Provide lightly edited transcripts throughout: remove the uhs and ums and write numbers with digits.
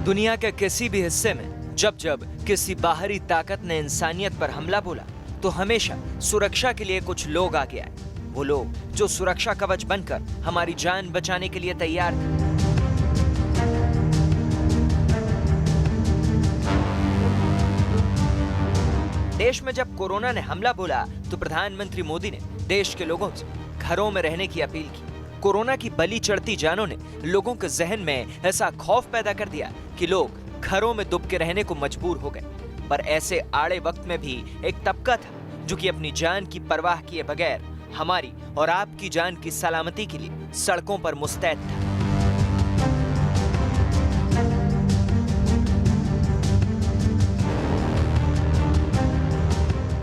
दुनिया के किसी भी हिस्से में जब जब किसी बाहरी ताकत ने इंसानियत पर हमला बोला तो हमेशा सुरक्षा के लिए कुछ लोग आगे आए। वो लोग जो सुरक्षा कवच बनकर हमारी जान बचाने के लिए तैयार थे। देश में जब कोरोना ने हमला बोला तो प्रधानमंत्री मोदी ने देश के लोगों से घरों में रहने की अपील की। कोरोना की बलि चढ़ती जानों ने लोगों के जहन में ऐसा खौफ पैदा कर दिया कि लोग घरों में दुब के रहने को मजबूर हो गए। पर ऐसे आड़े वक्त में भी एक तबका था जो कि अपनी जान की परवाह किए बगैर हमारी और आपकी जान की सलामती के लिए सड़कों पर मुस्तैद था।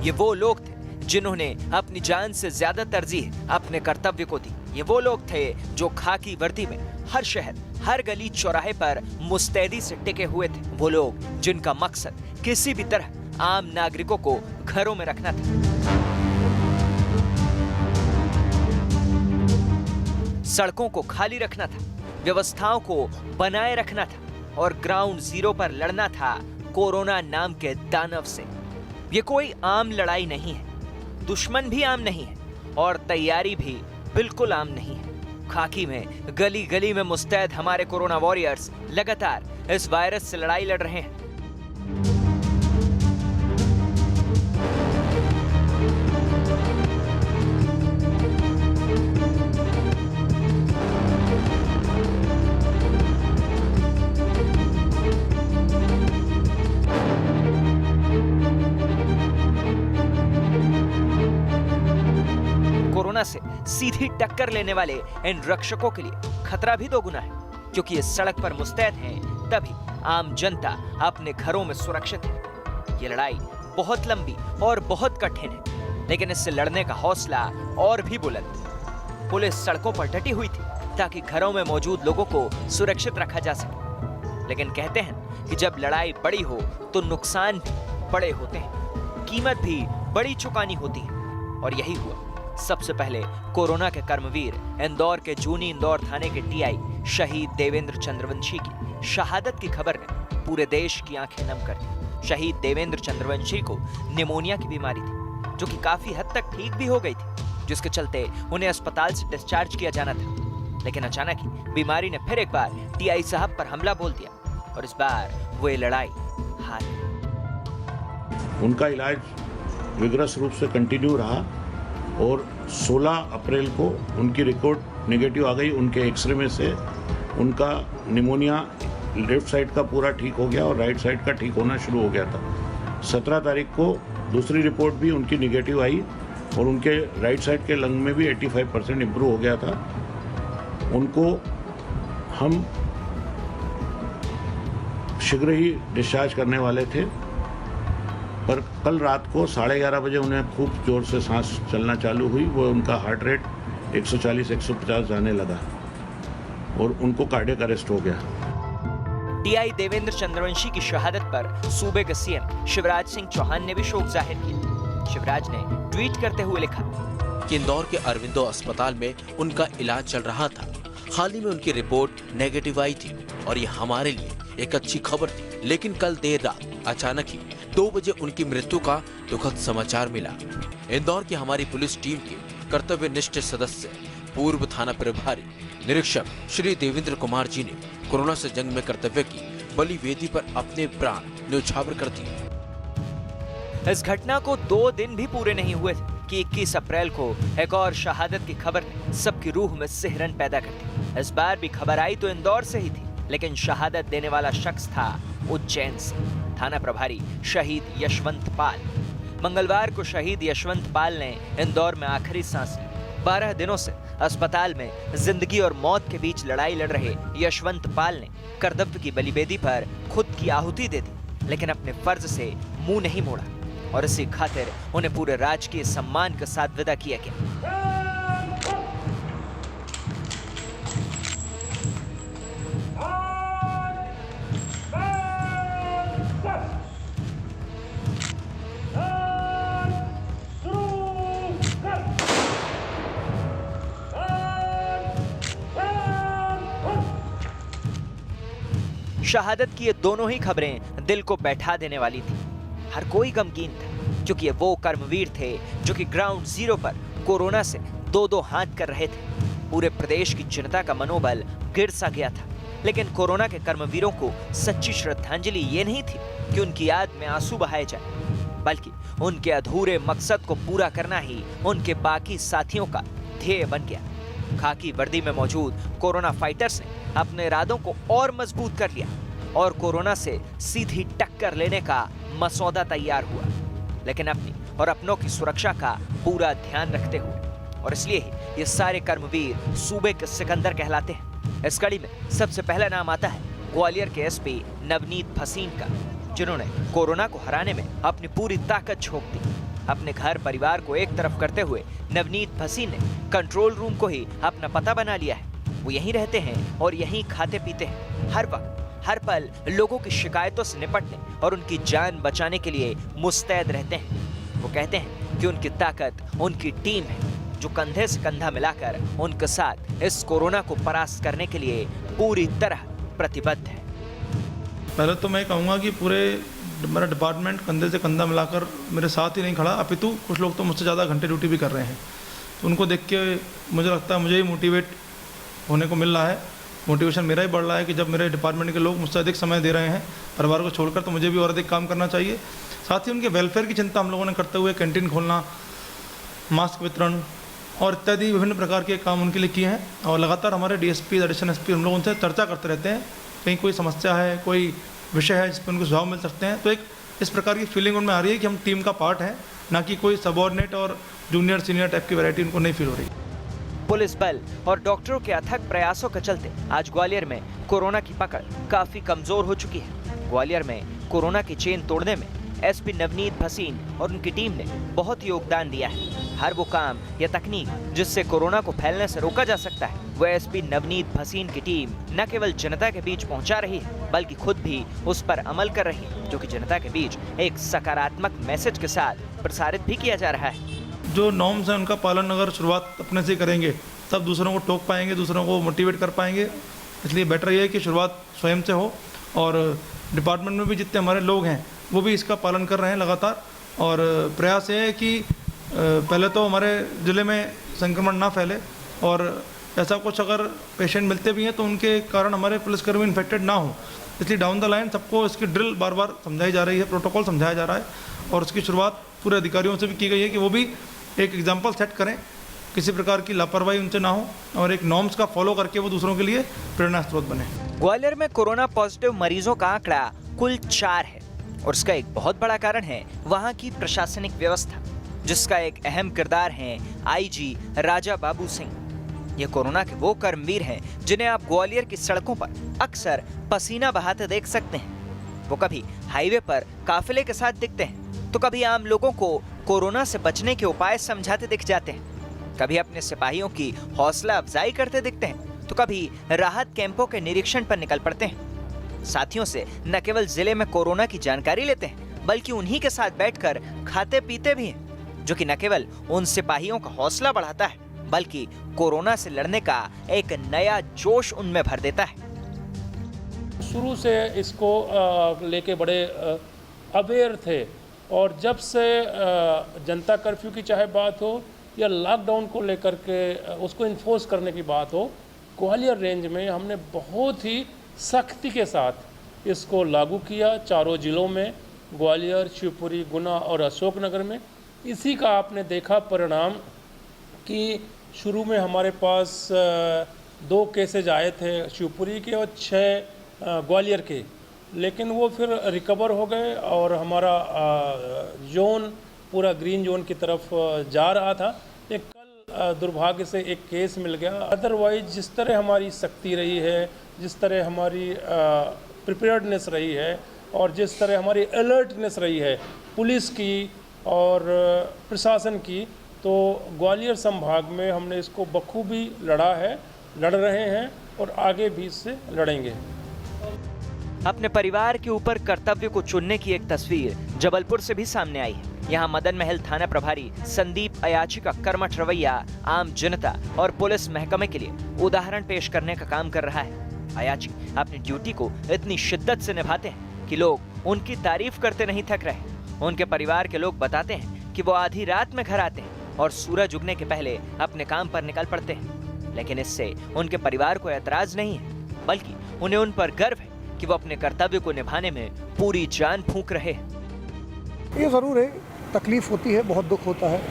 ये वो लोग थे जिन्होंने अपनी जान से ज्यादा तरजीह अपने कर्तव्य को दी। ये वो लोग थे जो खाकी वर्दी में हर शहर, हर गली चौराहे पर मुस्तैदी से टिके हुए थे। वो लोग जिनका मकसद किसी भी तरह आम नागरिकों को घरों में रखना था। सड़कों को खाली रखना था, व्यवस्थाओं को बनाए रखना था और ग्राउंड जीरो पर लड़ना था कोरोना नाम के दानव से। ये कोई आम लड़ाई नहीं है, दुश्मन भी आम नहीं है और तैयारी भी बिल्कुल आम नहीं है। खाकी में गली गली में मुस्तैद हमारे कोरोना वॉरियर्स लगातार इस वायरस से लड़ाई लड़ रहे हैं। कोरोना से सीधी टक्कर लेने वाले इन रक्षकों के लिए खतरा भी दोगुना है, क्योंकि ये सड़क पर मुस्तैद हैं तभी आम जनता अपने घरों में सुरक्षित है। ये लड़ाई बहुत लंबी और बहुत कठिन है, लेकिन इससे लड़ने का हौसला और भी बुलंद। पुलिस सड़कों पर डटी हुई थी ताकि घरों में मौजूद लोगों को सुरक्षित रखा जा सके। लेकिन कहते हैं कि जब लड़ाई बड़ी हो तो नुकसान भी बड़े होते हैं, कीमत भी बड़ी चुकानी होती है। और यही हुआ। सबसे पहले कोरोना के कर्मवीर इंदौर के जूनी इंदौर थाने के टीआई शहीद देवेंद्र चंद्रवंशी की शहादत की खबर ने पूरे देश की आंखें नम कर दी। शहीद देवेंद्र चंद्रवंशी को निमोनिया की बीमारी थी, जो कि काफी हद तक ठीक भी हो गई थी, जिसके चलते उन्हें अस्पताल से डिस्चार्ज किया जाना था। लेकिन अचानक ही बीमारी ने फिर एक बार टीआई साहब पर हमला बोल दिया और इस बार वो ये लड़ाई हार गए। उनका इलाज विग्रस रूप से कंटिन्यू रहा और 16 अप्रैल को उनकी रिपोर्ट नेगेटिव आ गई। उनके एक्सरे में से उनका निमोनिया लेफ्ट साइड का पूरा ठीक हो गया और राइट साइड का ठीक होना शुरू हो गया था। 17 तारीख को दूसरी रिपोर्ट भी उनकी नेगेटिव आई और उनके राइट साइड के लंग में भी 85% इम्प्रूव हो गया था। उनको हम शीघ्र ही डिस्चार्ज करने वाले थे, पर कल रात को 11:30 बजे उन्हें खूब जोर से सांस चलना चालू हुई। वो उनका हार्ट रेट 140-150 जाने लगा और उनको कार्डियक अरेस्ट हो गया। टीआई देवेंद्र चंद्रवंशी की शहादत पर सूबे के सीएम शिवराज सिंह चौहान ने भी शोक जाहिर किया। शिवराज ने ट्वीट करते हुए लिखा कि इंदौर के अरविंदो अस्पताल में उनका इलाज चल रहा था। हाल ही में उनकी रिपोर्ट नेगेटिव आई थी और ये हमारे लिए एक अच्छी खबर थी। लेकिन कल देर रात अचानक ही 2 बजे उनकी मृत्यु का दुखद समाचार मिला। इंदौर की हमारी पुलिस टीम के कर्तव्यनिष्ठ सदस्य पूर्व थाना प्रभारी निरीक्षक श्री देवेंद्र कुमार जी ने कोरोना से जंग में कर्तव्य की बलि वेदी पर अपने प्राण न्यौछावर कर दिए। इस घटना को 2 दिन भी पूरे नहीं हुए थे कि 21 अप्रैल को एक और शहादत की खबर ने सबकी रूह में सिहरन पैदा कर दी। इस बार भी खबर आई तो इंदौर से ही थी, लेकिन शहादत देने वाला शख्स था उज्जैन से। थाना प्रभारी शहीद यशवंत पाल। मंगलवार को शहीद यशवंत पाल ने इंदौर में आखिरी सांस ली। 12 दिनों से अस्पताल में जिंदगी और मौत के बीच लड़ाई लड़ रहे यशवंत पाल ने कर्तव्य की बलिवेदी पर खुद की आहुति दे दी, लेकिन अपने फर्ज से मुंह नहीं मोड़ा और इसी खातिर उन्हें पूरे राजकीय सम्मान के साथ विदा किया गया। शहादत की ये दोनों ही खबरें दिल को बैठा देने वाली थी। हर कोई गमगीन था क्योंकि ये वो कर्मवीर थे जो कि ग्राउंड जीरो पर कोरोना से दो दो हाथ कर रहे थे। पूरे प्रदेश की जनता का मनोबल गिर सा गया था। लेकिन कोरोना के कर्मवीरों को सच्ची श्रद्धांजलि ये नहीं थी कि उनकी याद में आंसू बहाए जाए, बल्कि उनके अधूरे मकसद को पूरा करना ही उनके बाकी साथियों का ध्येय बन गया। खाकी वर्दी में मौजूद कोरोना फाइटर्स ने अपने इरादों को और मजबूत कर लिया और कोरोना से सीधी टक्कर लेने का मसौदा तैयार हुआ, लेकिन अपनी और अपनों की सुरक्षा का पूरा ध्यान रखते हुए। और इसलिए ही ये सारे कर्मवीर सूबे के सिकंदर कहलाते हैं। इस कड़ी में सबसे पहला नाम आता है ग्वालियर के एसपी नवनीत भसीन का, जिन्होंने कोरोना को हराने में अपनी पूरी ताकत झोंक दी। अपने घर परिवार को एक तरफ करते हुए नवनीत भसीन ने कंट्रोल रूम को ही अपना पता बना लिया है। वो यहीं रहते हैं और यहीं खाते पीते हैं। हर वक्त हर पल लोगों की शिकायतों से निपटने और उनकी जान बचाने के लिए मुस्तैद रहते हैं। वो कहते हैं कि उनकी ताकत उनकी टीम है, जो कंधे से कंधा मिलाकर उनके साथ इस कोरोना को परास्त करने के लिए पूरी तरह प्रतिबद्ध है। पहले तो मैं कहूँगा कि पूरे मेरा डिपार्टमेंट कंधे से कंधा मिलाकर मेरे साथ ही नहीं खड़ा, अपितु कुछ लोग तो मुझसे ज़्यादा घंटे ड्यूटी भी कर रहे हैं। तो उनको देख के मुझे लगता है मुझे ही मोटिवेट होने को मिल रहा है। मोटिवेशन मेरा ही बढ़ रहा है कि जब मेरे डिपार्टमेंट के लोग मुझसे अधिक समय दे रहे हैं परिवार को छोड़कर, तो मुझे भी और अधिक काम करना चाहिए। साथ ही उनके वेलफेयर की चिंता हम लोगों ने करते हुए कैंटीन खोलना, मास्क वितरण और इत्यादि विभिन्न प्रकार के काम उनके लिए किए हैं। और लगातार हमारे डीएसपी, एडिशनल एसपी हम लोग उनसे चर्चा करते रहते हैं, कहीं कोई समस्या है, कोई विषय है जिस पर उनको सुझाव मिल सकते हैं। तो एक इस प्रकार की फीलिंग उनमें आ रही है कि हम टीम का पार्ट हैं, ना कि कोई सबऑर्डिनेट और जूनियर सीनियर टाइप की वैरायटी उनको नहीं फील हो रही। पुलिस बल और डॉक्टरों के अथक प्रयासों के चलते आज ग्वालियर में कोरोना की पकड़ काफी कमजोर हो चुकी है। ग्वालियर में कोरोना की चेन तोड़ने में एसपी नवनीत भसीन और उनकी टीम ने बहुत योगदान दिया है। हर वो काम या तकनीक जिससे कोरोना को फैलने से रोका जा सकता है, वो एसपी नवनीत भसीन की टीम न केवल जनता के बीच पहुंचा रही है, बल्कि खुद भी उस पर अमल कर रही है, जो कि जनता के बीच एक सकारात्मक मैसेज के साथ प्रसारित भी किया जा रहा है। जो नॉर्म्स हैं उनका पालन अगर शुरुआत अपने से करेंगे, तब दूसरों को टोक पाएंगे, दूसरों को मोटिवेट कर पाएंगे। इसलिए बेटर ये है कि शुरुआत स्वयं से हो, और डिपार्टमेंट में भी जितने हमारे लोग हैं वो भी इसका पालन कर रहे हैं लगातार। और प्रयास ये है कि पहले तो हमारे ज़िले में संक्रमण ना फैले, और ऐसा कुछ अगर पेशेंट मिलते भी हैं तो उनके कारण हमारे पुलिसकर्मी इन्फेक्टेड ना हो। इसलिए डाउन द लाइन सबको इसकी ड्रिल बार बार समझाई जा रही है, प्रोटोकॉल समझाया जा रहा है, और उसकी शुरुआत पूरे अधिकारियों से भी की गई है कि वो भी एक एग्जाम्पल सेट करें, किसी प्रकार की लापरवाही उनसे ना हो, और एक नॉर्म्स का फॉलो करके वो दूसरों के लिए प्रेरणा स्रोत बने। ग्वालियर में कोरोना पॉजिटिव मरीजों का आंकड़ा कुल 4 है, और इसका एक बहुत बड़ा कारण है वहां की प्रशासनिक व्यवस्था, जिसका एक अहम किरदार है आईजी राजा बाबू सिंह। ये कोरोना के वो कर्मवीर हैं जिन्हें आप ग्वालियर की सड़कों पर अक्सर पसीना बहाते देख सकते हैं। वो कभी हाईवे पर काफिले के साथ दिखते हैं, तो कभी आम लोगों को कोरोना से बचने के उपाय समझाते दिख जाते हैं। कभी अपने सिपाहियों की हौसला अफजाई करते दिखते हैं, तो कभी राहत कैंपों के निरीक्षण पर निकल पड़ते हैं। साथियों से न केवल जिले में कोरोना की जानकारी लेते हैं, बल्कि उन्हीं के साथ बैठकर खाते पीते भी हैं, जो कि न केवल उन सिपाहियों का हौसला बढ़ाता है, बल्कि कोरोना से लड़ने का एक नया जोश उनमें भर देता है। शुरू से इसको लेके बड़े अवेयर थे, और जब से जनता कर्फ्यू की चाहे बात हो या लॉकडाउन को लेकर के उसको इन्फोर्स करने की बात हो, ग्वालियर रेंज में हमने बहुत ही सख्ती के साथ इसको लागू किया। चारों ज़िलों में, ग्वालियर, शिवपुरी, गुना और अशोकनगर में। इसी का आपने देखा परिणाम कि शुरू में हमारे पास 2 केसेज आए थे शिवपुरी के और 6 ग्वालियर के, लेकिन वो फिर रिकवर हो गए और हमारा जोन पूरा ग्रीन जोन की तरफ जा रहा था। एक कल दुर्भाग्य से एक केस मिल गया। अदरवाइज जिस तरह हमारी सख्ती रही है, जिस तरह हमारी प्रिपेयर्डनेस रही है, और जिस तरह हमारी अलर्टनेस रही है पुलिस की और प्रशासन की, तो ग्वालियर संभाग में हमने इसको बखूबी लड़ा है, लड़ रहे हैं और आगे भी इससे लड़ेंगे। अपने परिवार के ऊपर कर्तव्य को चुनने की एक तस्वीर जबलपुर से भी सामने आई है। यहाँ मदन महल थाना प्रभारी संदीप अयाची का कर्मठ रवैया आम जनता और पुलिस महकमे के लिए उदाहरण पेश करने का काम कर रहा है। अयाची अपनी ड्यूटी को इतनी शिद्दत से निभाते हैं कि लोग उनकी तारीफ करते नहीं थक रहे। उनके परिवार के लोग बताते हैं कि वो आधी रात में घर आते हैं और सूरज उगने के पहले अपने काम पर निकल पड़ते हैं। लेकिन इससे उनके परिवार को ऐतराज नहीं है, बल्कि उन्हें उन पर गर्व है कि वो अपने कर्तव्य को निभाने में पूरी जान फूंक रहे हैं। ये ज़रूर है, तकलीफ होती है, बहुत दुख होता है,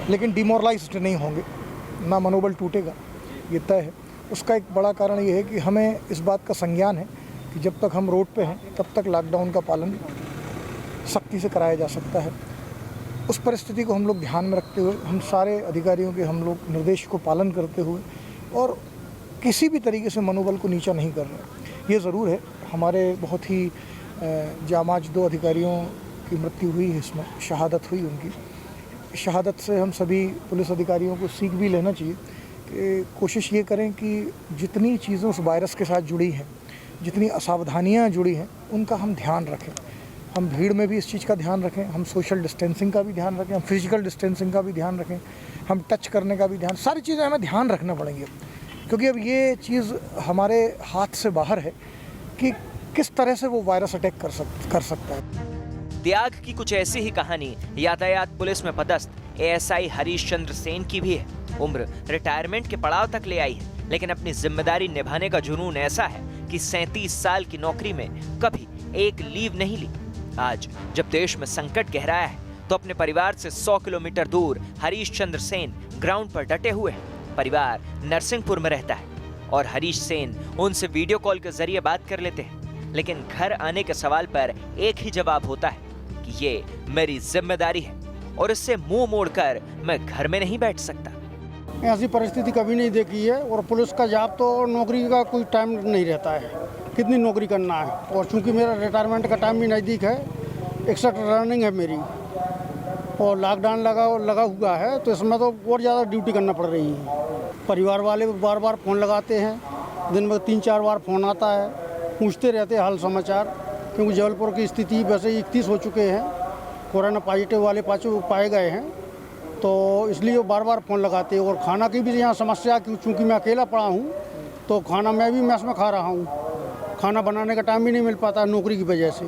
लेकिन डिमोरलाइज्ड नहीं होंगे, ना मनोबल टूटेगा, ये तय है। उसका एक बड़ा कारण ये है कि हमें इस बात का संज्ञान है कि जब तक हम रोड पे हैं तब तक लॉकडाउन का पालन सख्ती से कराया जा सकता है। उस परिस्थिति को हम लोग ध्यान में रखते हुए, हम सारे अधिकारियों के हम लोग निर्देश को पालन करते हुए और किसी भी तरीके से मनोबल को नीचा नहीं कर रहे। ये ज़रूर है, हमारे बहुत ही जामाज 2 अधिकारियों की मृत्यु हुई है, इसमें शहादत हुई। उनकी शहादत से हम सभी पुलिस अधिकारियों को सीख भी लेना चाहिए कि कोशिश ये करें कि जितनी चीज़ें उस वायरस के साथ जुड़ी हैं, जितनी असावधानियाँ जुड़ी हैं, उनका हम ध्यान रखें। हम भीड़ में भी इस चीज़ का ध्यान रखें, हम सोशल डिस्टेंसिंग का भी ध्यान रखें, हम फिजिकल डिस्टेंसिंग का भी ध्यान रखें, हम टच करने का भी ध्यान, सारी चीज़ें हमें ध्यान रखना पड़ेंगी, क्योंकि अब ये चीज़ हमारे हाथ से बाहर है कि किस तरह से वो वायरस अटैक कर सकता है। त्याग की कुछ ऐसी ही कहानी यातायात पुलिस में पदस्थ एएसआई हरीश चंद्र सेन की भी है। उम्र रिटायरमेंट के पड़ाव तक ले आई है, लेकिन अपनी जिम्मेदारी निभाने का जुनून ऐसा है कि 37 साल की नौकरी में कभी एक लीव नहीं ली। आज जब देश में संकट गहराया है तो अपने परिवार से 100 किलोमीटर दूर हरीश चंद्र सेन ग्राउंड पर डटे हुए हैं। परिवार नरसिंहपुर में रहता है और हरीश सेन उनसे वीडियो कॉल के जरिए बात कर लेते हैं, लेकिन घर आने के सवाल पर एक ही जवाब होता है कि ये मेरी जिम्मेदारी है और इससे मुंह मोड़कर मैं घर में नहीं बैठ सकता। ऐसी परिस्थिति कभी नहीं देखी है और पुलिस का जॉब तो नौकरी का कोई टाइम नहीं रहता है, कितनी नौकरी करना है। और चूंकि मेरा रिटायरमेंट का टाइम भी नज़दीक है, 61 रनिंग है मेरी और लॉकडाउन लगा हुआ है, तो इसमें तो और ज़्यादा ड्यूटी करना पड़ रही है। परिवार वाले बार बार फ़ोन लगाते हैं, दिन में 3-4 बार फ़ोन आता है, पूछते रहते हैं हाल समाचार, क्योंकि जबलपुर की स्थिति वैसे ही 31 हो चुके हैं, कोरोना पॉजिटिव वाले पाए गए हैं, तो इसलिए वो बार बार फ़ोन लगाते हैं। और खाना की भी यहाँ समस्या, चूँकि मैं अकेला पड़ा हूँ तो खाना मैं भी मेस में खा रहा हूँ, खाना बनाने का टाइम भी नहीं मिल पाता नौकरी की वजह से,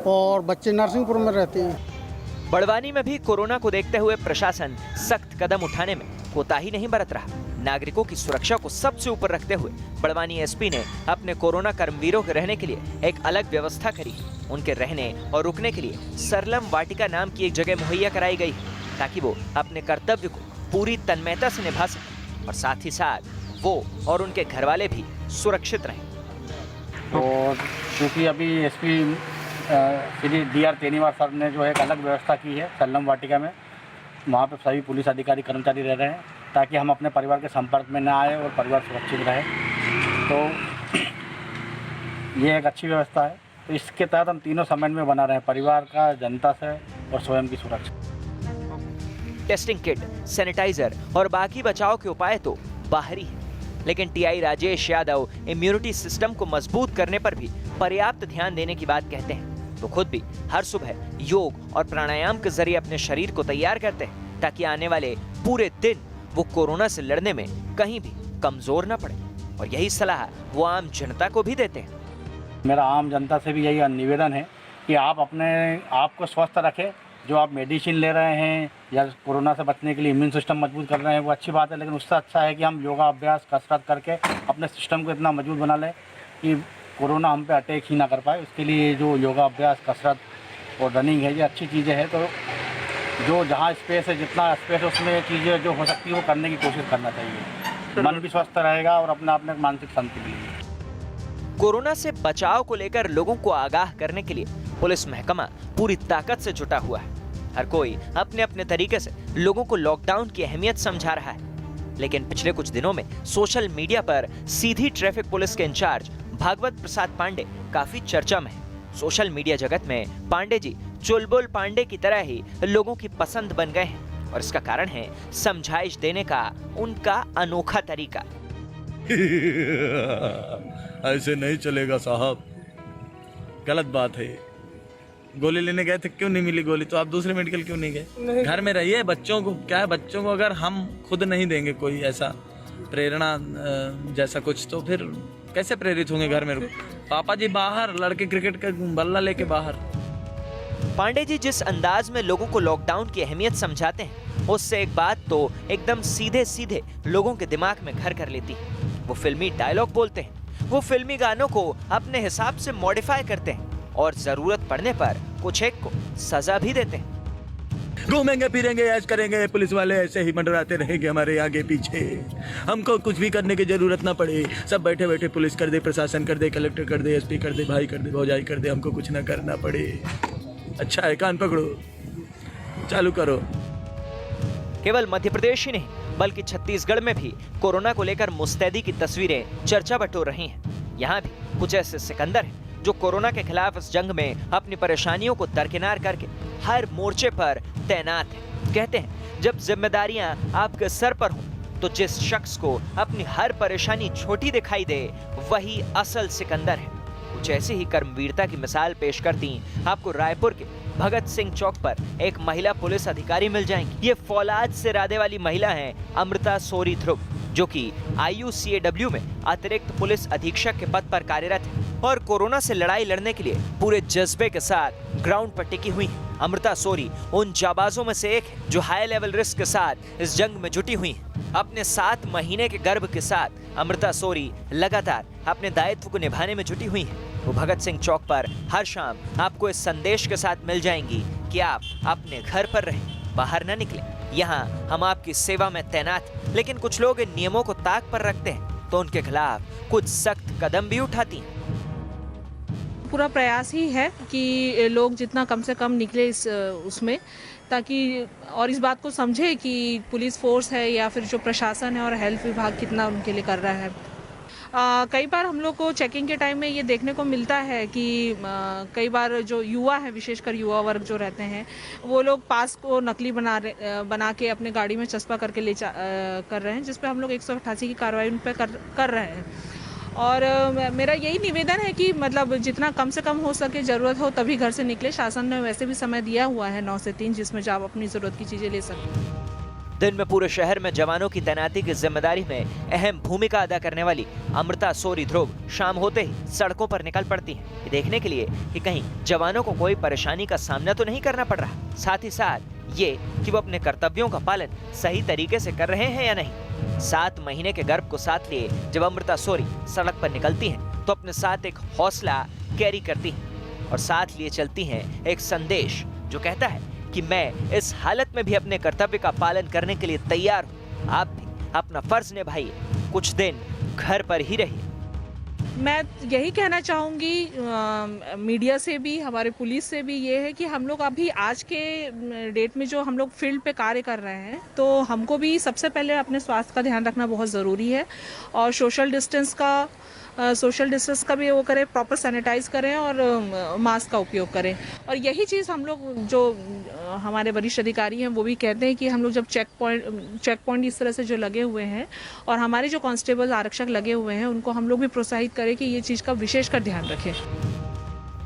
और बच्चे नरसिंहपुर में रहते हैं। बड़वानी में भी कोरोना को देखते हुए प्रशासन सख्त कदम उठाने में कोताही नहीं बरत रहा। नागरिकों की सुरक्षा को सबसे ऊपर रखते हुए बड़वानी एसपी ने अपने कोरोना कर्मवीरों के रहने के लिए एक अलग व्यवस्था करी। उनके रहने और रुकने के लिए सरलम वाटिका नाम की एक जगह मुहैया कराई गई है, ताकि वो अपने कर्तव्य को पूरी तन्मयता से निभा सकें और साथ ही साथ वो और उनके घर वाले भी सुरक्षित रहें। और क्योंकि अभी एसपी श्री DR तेनीवार सर ने जो है एक अलग व्यवस्था की है सल्लम वाटिका में, वहाँ पे सभी पुलिस अधिकारी कर्मचारी रह रहे हैं ताकि हम अपने परिवार के संपर्क में ना आए और परिवार सुरक्षित रहे। तो ये एक अच्छी व्यवस्था है, तो इसके तहत हम तीनों समन्वय बना रहे हैं, परिवार का, जनता से और स्वयं की सुरक्षा। टेस्टिंग किट, सैनिटाइजर और बाकी बचाव के उपाय तो बाहरी हैं, लेकिन TI Rajesh Yadav immunity system को मजबूत करने पर भी पर्याप्त ध्यान देने की बात कहते हैं। वो खुद भी हर सुबह योग और प्राणायाम के जरिए अपने शरीर को तैयार करते हैं, ताकि आने वाले पूरे दिन वो कोरोना से लड़ने में कहीं भी कमजोर न पड़े। और यही सलाह वो आम जनता को भी देते हैं। मेरा आम जनता से भी यही निवेदन है कि आप अपने आप को स्वस्थ रखें। जो आप मेडिसिन ले रहे हैं या कोरोना से बचने के लिए इम्यून सिस्टम मजबूत कर रहे हैं, वो अच्छी बात है, लेकिन उससे अच्छा है कि हम योगा अभ्यास कसरत करके अपने सिस्टम को इतना मजबूत बना लें कि कोरोना हम पे अटैक ही ना कर पाए। उसके लिए जो योगा अभ्यास, कसरत और रनिंग है, ये अच्छी चीज़ें हैं। तो जो जहाँ स्पेस है, जितना स्पेस है, उसमें चीज़ें जो हो सकती है वो करने की कोशिश करना चाहिए। मन भी स्वस्थ रहेगा और अपने आप में मानसिक शांति मिलेगी। कोरोना से बचाव को लेकर लोगों को आगाह करने के लिए पुलिस महकमा पूरी ताकत से जुटा हुआ है। हर कोई अपने अपने तरीके से लोगों को लॉकडाउन की अहमियत समझा रहा है। लेकिन पिछले कुछ दिनों में सोशल मीडिया पर सीधी ट्रैफिक पुलिस के इंचार्ज भागवत प्रसाद पांडे काफी चर्चा में है। सोशल मीडिया जगत में पांडे जी चुलबुल पांडे की तरह ही लोगों की पसंद बन गए हैं, और इसका कारण है समझाइश देने का उनका अनोखा तरीका। ऐसे नहीं चलेगा साहब, गलत बात है। गोली लेने गए थे, क्यों नहीं मिली गोली? तो आप दूसरे मेडिकल क्यों नहीं गए? घर में रहिए। बच्चों को क्या है, बच्चों को अगर हम खुद नहीं देंगे कोई ऐसा प्रेरणा जैसा कुछ, तो फिर कैसे प्रेरित होंगे घर में? पापा जी बाहर, लड़के क्रिकेट का बल्ला लेके बाहर। पांडे जी जिस अंदाज में लोगों को लॉकडाउन की अहमियत समझाते हैं, उससे एक बात तो एकदम सीधे सीधे लोगों के दिमाग में घर कर लेती है। वो फिल्मी डायलॉग बोलते हैं, वो फिल्मी गानों को अपने हिसाब से मॉडिफाई करते हैं और जरूरत पड़ने पर कुछ एक को सजा भी देते हैं। घूमेंगे फिरेंगे ऐश करेंगे, पुलिस वाले ऐसे ही मंडराते रहेंगे हमारे आगे पीछे। हमको कुछ भी करने की जरूरत ना पड़े, सब बैठे बैठे पुलिस कर दे, प्रशासन कर दे, कलेक्टर कर दे, एसपी कर दे, भाई कर दे, भौजाई कर दे, हमको कुछ ना करना पड़े। अच्छा है, कान पकड़ो, चालू करो। केवल मध्य प्रदेश ही नहीं बल्कि छत्तीसगढ़ में भी कोरोना को लेकर मुस्तैदी की तस्वीरें चर्चा बटोर रही हैं। यहाँ भी कुछ ऐसे सिकंदर हैं जो कोरोना के खिलाफ इस जंग में अपनी परेशानियों को दरकिनार करके हर मोर्चे पर तैनात हैं। कहते हैं जब जिम्मेदारियां आपके सर पर हों तो जिस शख्स को अपनी हर परेशानी छोटी दिखाई दे वही असल सिकंदर है। कुछ ऐसी ही कर्मवीरता की मिसाल पेश करती आपको रायपुर के भगत सिंह चौक पर एक महिला पुलिस अधिकारी मिल जाएंगी। ये फौलाद से इरादे वाली महिला है अमृता सोरी ध्रुव, जो कि IUCAW में अतिरिक्त पुलिस अधीक्षक के पद पर कार्यरत है और कोरोना से लड़ाई लड़ने के लिए पूरे जज्बे के साथ ग्राउंड पर टिकी हुई है। अमृता सोरी उन जाबाजों में से एक है जो हाई लेवल रिस्क के साथ इस जंग में जुटी हुई है। अपने 7 महीने के गर्भ के साथ अमृता सोरी लगातार अपने दायित्व को निभाने में जुटी हुई है। वो भगत सिंह चौक पर हर शाम आपको इस संदेश के साथ मिल जाएंगी कि आप अपने घर पर रहें, बाहर न निकलें। यहाँ हम आपकी सेवा में तैनात हैं। लेकिन कुछ लोग इन नियमों को ताक पर रखते हैं तो उनके खिलाफ कुछ सख्त कदम भी उठाती हैं। पूरा प्रयास ही है कि लोग जितना कम से कम निकले उसमें, ताकि और इस बात को समझे कि पुलिस फोर्स है या फिर जो प्रशासन है और हेल्थ विभाग कितना उनके लिए कर रहा है। कई बार हम लोग को चेकिंग के टाइम में ये देखने को मिलता है कि कई बार जो युवा है, विशेषकर युवा वर्ग जो रहते हैं, वो लोग पास को नकली बना के अपने गाड़ी में चस्पा करके कर रहे हैं, जिस पे हम लोग 188 की कार्रवाई उन पर कर रहे हैं। और मेरा यही निवेदन है कि मतलब जितना कम से कम हो सके, ज़रूरत हो तभी घर से निकले। शासन ने वैसे भी समय दिया हुआ है 9 से 3, जिसमें आप अपनी ज़रूरत की चीज़ें ले सकते। दिन में पूरे शहर में जवानों की तैनाती की जिम्मेदारी में अहम भूमिका अदा करने वाली अमृता सोरी ध्रुव शाम होते ही सड़कों पर निकल पड़ती हैं, ये देखने के लिए कि कहीं जवानों को कोई परेशानी का सामना तो नहीं करना पड़ रहा। साथ ही साथ ये कि वो अपने कर्तव्यों का पालन सही तरीके से कर रहे हैं या नहीं। 7 महीने के गर्भ को साथ लिए जब अमृता सोरी सड़क पर निकलती हैं तो अपने साथ एक हौसला कैरी करती हैं और साथ लिए चलती हैं एक संदेश जो कहता है कि मैं इस हालत में भी अपने कर्तव्य का पालन करने के लिए तैयार हूँ। आप भी अपना फर्ज निभाइए, कुछ दिन घर पर ही रहिए। मैं यही कहना चाहूँगी मीडिया से भी, हमारे पुलिस से भी, ये है कि हम लोग अभी आज के डेट में जो हम लोग फील्ड पे कार्य कर रहे हैं, तो हमको भी सबसे पहले अपने स्वास्थ्य का ध्यान रखना बहुत ज़रूरी है और सोशल डिस्टेंस का भी वो करें, प्रॉपर सैनिटाइज करें और मास्क का उपयोग करें। और यही चीज़ हम लोग जो हमारे वरिष्ठ अधिकारी हैं वो भी कहते हैं कि हम लोग जब चेक पॉइंट इस तरह से जो लगे हुए हैं और हमारे जो कांस्टेबल आरक्षक लगे हुए हैं, उनको हम लोग भी प्रोत्साहित करें कि ये चीज़ का विशेषकर ध्यान रखें।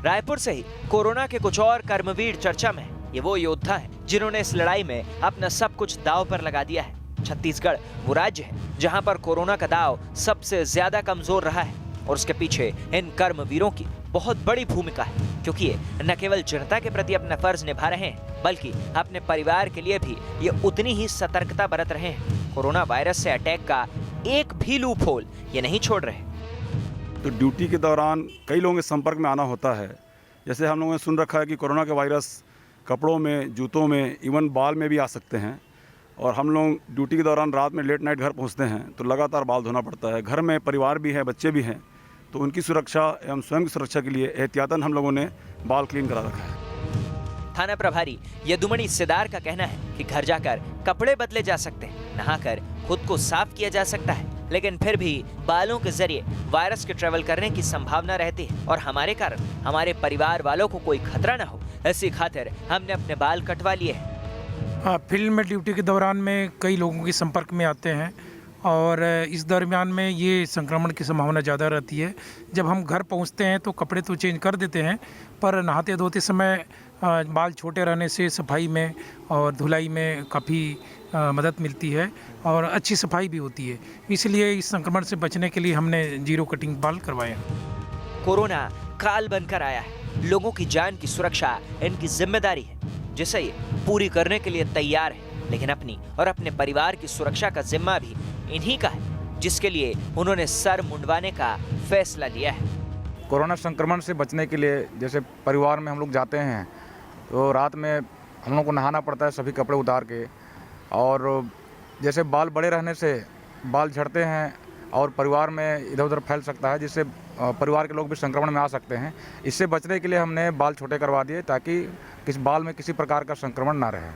रायपुर से ही कोरोना के कुछ और कर्मवीर चर्चा में। ये वो योद्धा हैं जिन्होंने इस लड़ाई में अपना सब कुछ दांव पर लगा दिया है। छत्तीसगढ़ वो राज्य है जहां पर कोरोना का दांव सबसे ज्यादा कमजोर रहा है और उसके पीछे इन कर्मवीरों की बहुत बड़ी भूमिका है, क्योंकि ये न केवल जनता के प्रति अपना फर्ज निभा रहे हैं बल्कि अपने परिवार के लिए भी ये उतनी ही सतर्कता बरत रहे हैं। कोरोना वायरस से अटैक का एक भी लूप होल ये नहीं छोड़ रहे। तो ड्यूटी के दौरान कई लोगों के संपर्क में आना होता है। जैसे हम लोगों ने सुन रखा है कि कोरोना के वायरस कपड़ों में, जूतों में, इवन बाल में भी आ सकते हैं और हम लोग ड्यूटी के दौरान रात में लेट नाइट घर पहुंचते हैं तो लगातार बाल धोना पड़ता है। घर में परिवार भी है, बच्चे भी हैं, तो उनकी सुरक्षा एवं स्वयं की सुरक्षा के लिए एहतियातन हम लोगों ने बाल क्लीन करा रखा है। थाना प्रभारी यदुमणि सिदार का कहना है कि घर जाकर कपड़े बदले जा सकते हैं, नहाकर खुद को साफ किया जा सकता है, लेकिन फिर भी बालों के जरिए वायरस के ट्रेवल करने की संभावना रहती है और हमारे कारण हमारे परिवार वालों को कोई खतरा न हो, इसी खातिर हमने अपने बाल कटवा लिए हैं। हाँ, फील्ड में ड्यूटी के दौरान में कई लोगों के संपर्क में आते हैं और इस दरमियान में ये संक्रमण की संभावना ज़्यादा रहती है। जब हम घर पहुंचते हैं तो कपड़े तो चेंज कर देते हैं, पर नहाते धोते समय बाल छोटे रहने से सफाई में और धुलाई में काफ़ी मदद मिलती है और अच्छी सफाई भी होती है। इसलिए इस संक्रमण से बचने के लिए हमने जीरो कटिंग बाल करवाए हैं। कोरोना काल बनकर आया है। लोगों की जान की सुरक्षा इनकी जिम्मेदारी है, जिसे ये पूरी करने के लिए तैयार है। लेकिन अपनी और अपने परिवार की सुरक्षा का जिम्मा भी इन्हीं का है, जिसके लिए उन्होंने सर मुंडवाने का फैसला लिया है। कोरोना संक्रमण से बचने के लिए जैसे परिवार में हम लोग जाते हैं तो रात में हम लोग को नहाना पड़ता है सभी कपड़े उतार के, और जैसे बाल बड़े रहने से बाल झड़ते हैं और परिवार में इधर उधर फैल सकता है, जिससे परिवार के लोग भी संक्रमण में आ सकते हैं। इससे बचने के लिए हमने बाल छोटे करवा दिए ताकि बाल में किसी प्रकार का संक्रमण ना रहे।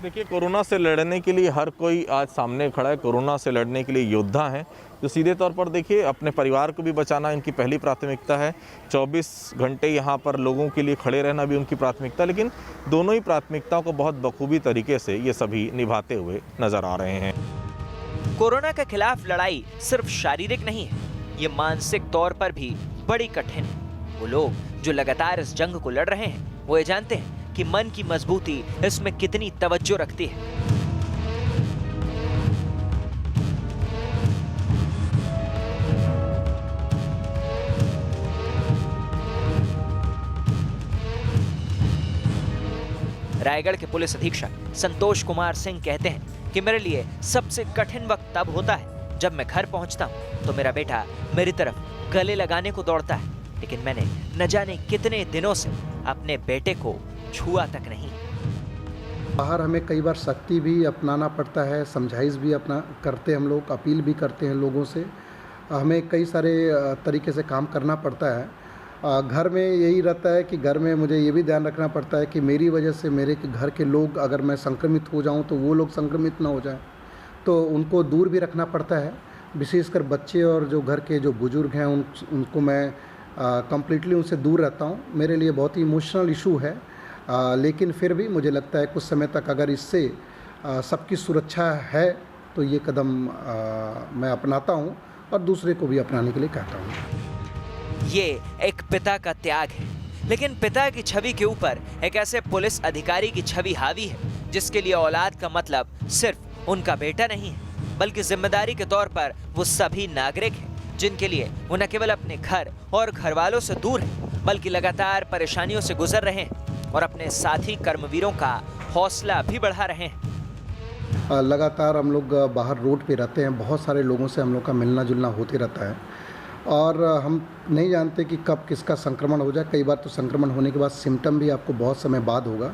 देखिए, कोरोना से लड़ने के लिए हर कोई आज सामने खड़ा है। कोरोना से लड़ने के लिए योद्धा हैं जो सीधे तौर पर देखिए अपने परिवार को भी बचाना इनकी पहली प्राथमिकता है। 24 घंटे यहाँ पर लोगों के लिए खड़े रहना भी उनकी प्राथमिकता, लेकिन दोनों ही प्राथमिकताओं को बहुत बखूबी तरीके से ये सभी निभाते हुए नजर आ रहे हैं। कोरोना के खिलाफ लड़ाई सिर्फ शारीरिक नहीं है, ये मानसिक तौर पर भी बड़ी कठिन है। वो लोग जो लगातार इस जंग को लड़ रहे हैं वो ये जानते हैं कि मन की मजबूती इसमें कितनी तवज्जो रखती है। रायगढ़ के पुलिस अधीक्षक संतोष कुमार सिंह कहते हैं कि मेरे लिए सबसे कठिन वक्त तब होता है जब मैं घर पहुंचता हूं तो मेरा बेटा मेरी तरफ गले लगाने को दौड़ता है, लेकिन मैंने न जाने कितने दिनों से अपने बेटे को छुआ तक नहीं। बाहर हमें कई बार सख्ती भी अपनाना पड़ता है, समझाइश भी अपना करते हैं हम लोग, अपील भी करते हैं लोगों से। हमें कई सारे तरीके से काम करना पड़ता है। घर में यही रहता है कि घर में मुझे ये भी ध्यान रखना पड़ता है कि मेरी वजह से मेरे घर के लोग अगर मैं संक्रमित हो जाऊं तो वो लोग संक्रमित ना हो जाएं, तो उनको दूर भी रखना पड़ता है। विशेषकर बच्चे और जो घर के जो बुज़ुर्ग हैं उनको मैं कम्प्लीटली उनसे दूर रहता हूं। मेरे लिए बहुत ही इमोशनल इशू है, लेकिन फिर भी मुझे लगता है कुछ समय तक अगर इससे सबकी सुरक्षा है तो ये कदम मैं अपनाता हूँ और दूसरे को भी अपनाने के लिए कहता हूँ। ये एक पिता का त्याग है, लेकिन पिता की छवि के ऊपर एक ऐसे पुलिस अधिकारी की छवि हावी है जिसके लिए औलाद का मतलब सिर्फ उनका बेटा नहीं है, बल्कि जिम्मेदारी के तौर पर वो सभी नागरिक हैं जिनके लिए वो न केवल अपने घर और घर वालों से दूर हैं, बल्कि लगातार परेशानियों से गुजर रहे हैं और अपने साथी कर्मवीरों का हौसला भी बढ़ा रहे हैं। लगातार हम लोग बाहर रोड पे रहते हैं, बहुत सारे लोगों से हम लोग का मिलना जुलना होते रहता है और हम नहीं जानते कि कब किसका संक्रमण हो जाए। कई बार तो संक्रमण होने के बाद सिम्टम भी आपको बहुत समय बाद होगा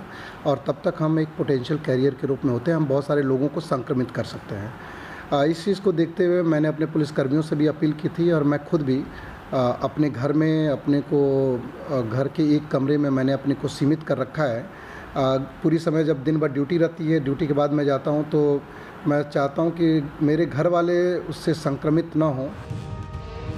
और तब तक हम एक पोटेंशियल कैरियर के रूप में होते हैं, हम बहुत सारे लोगों को संक्रमित कर सकते हैं। इस चीज़ को देखते हुए मैंने अपने पुलिसकर्मियों से भी अपील की थी और मैं खुद भी अपने घर में अपने को घर के एक कमरे में मैंने अपने को सीमित कर रखा है। पूरी समय जब दिन भर ड्यूटी रहती है, ड्यूटी के बाद मैं जाता हूँ तो मैं चाहता हूँ कि मेरे घर वाले उससे संक्रमित ना हों।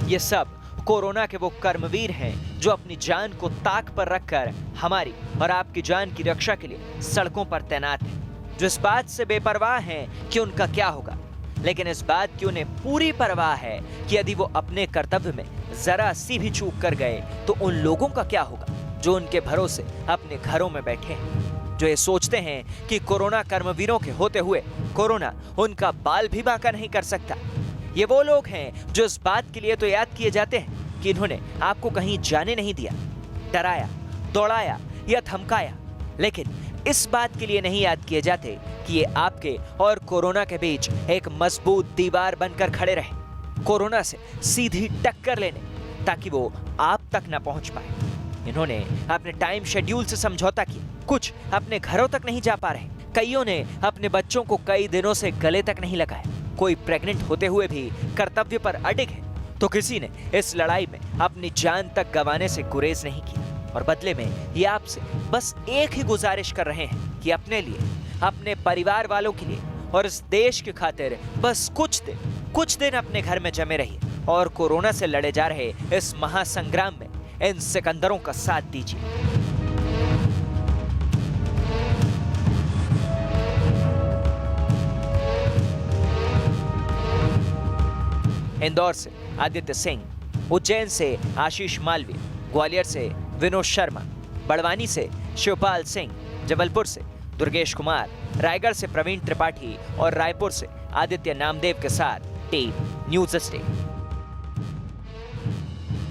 ये सब कोरोना के वो कर्मवीर हैं जो अपनी जान को ताक पर रखकर हमारी और आपकी जान की रक्षा के लिए सड़कों पर तैनात हैं, जो इस बात से बेपरवाह हैं कि उनका क्या होगा, लेकिन इस बात की उन्हें पूरी परवाह है कि यदि वो अपने कर्तव्य में जरा सी भी चूक कर गए तो उन लोगों का क्या होगा जो उनके भरोसे अपने घरों में बैठे हैं, जो ये सोचते हैं कि कोरोना कर्मवीरों के होते हुए कोरोना उनका बाल भी बांका नहीं कर सकता। ये वो लोग हैं जो इस बात के लिए तो याद किए जाते हैं कि इन्होंने आपको कहीं जाने नहीं दिया, डराया, दौड़ाया या धमकाया, लेकिन इस बात के लिए नहीं याद किए जाते कि ये आपके और कोरोना के बीच एक मजबूत दीवार बनकर खड़े रहे, कोरोना से सीधी टक्कर लेने, ताकि वो आप तक न पहुंच पाए। इन्होंने अपने टाइम शेड्यूल से समझौता किया, कुछ अपने घरों तक नहीं जा पा रहे, कईयों ने अपने बच्चों को कई दिनों से गले तक नहीं लगाया, कोई प्रेग्नेंट होते हुए भी कर्तव्य पर अडिग है, तो किसी ने इस लड़ाई में अपनी जान तक गंवाने से गुरेज नहीं किया। और बदले में ये आपसे बस एक ही गुजारिश कर रहे हैं कि अपने लिए, अपने परिवार वालों के लिए और इस देश की खातिर बस कुछ दिन अपने घर में जमे रहिए और कोरोना से लड़े जा रहे इस महासंग्राम में इन सिकंदरों का साथ दीजिए। इंदौर से आदित्य सिंह, उज्जैन से आशीष मालवीय, ग्वालियर से विनोद शर्मा, बड़वानी से शिवपाल सिंह, जबलपुर से दुर्गेश कुमार, रायगढ़ से प्रवीण त्रिपाठी और रायपुर से आदित्य नामदेव के साथ टीम न्यूज़ स्टेट।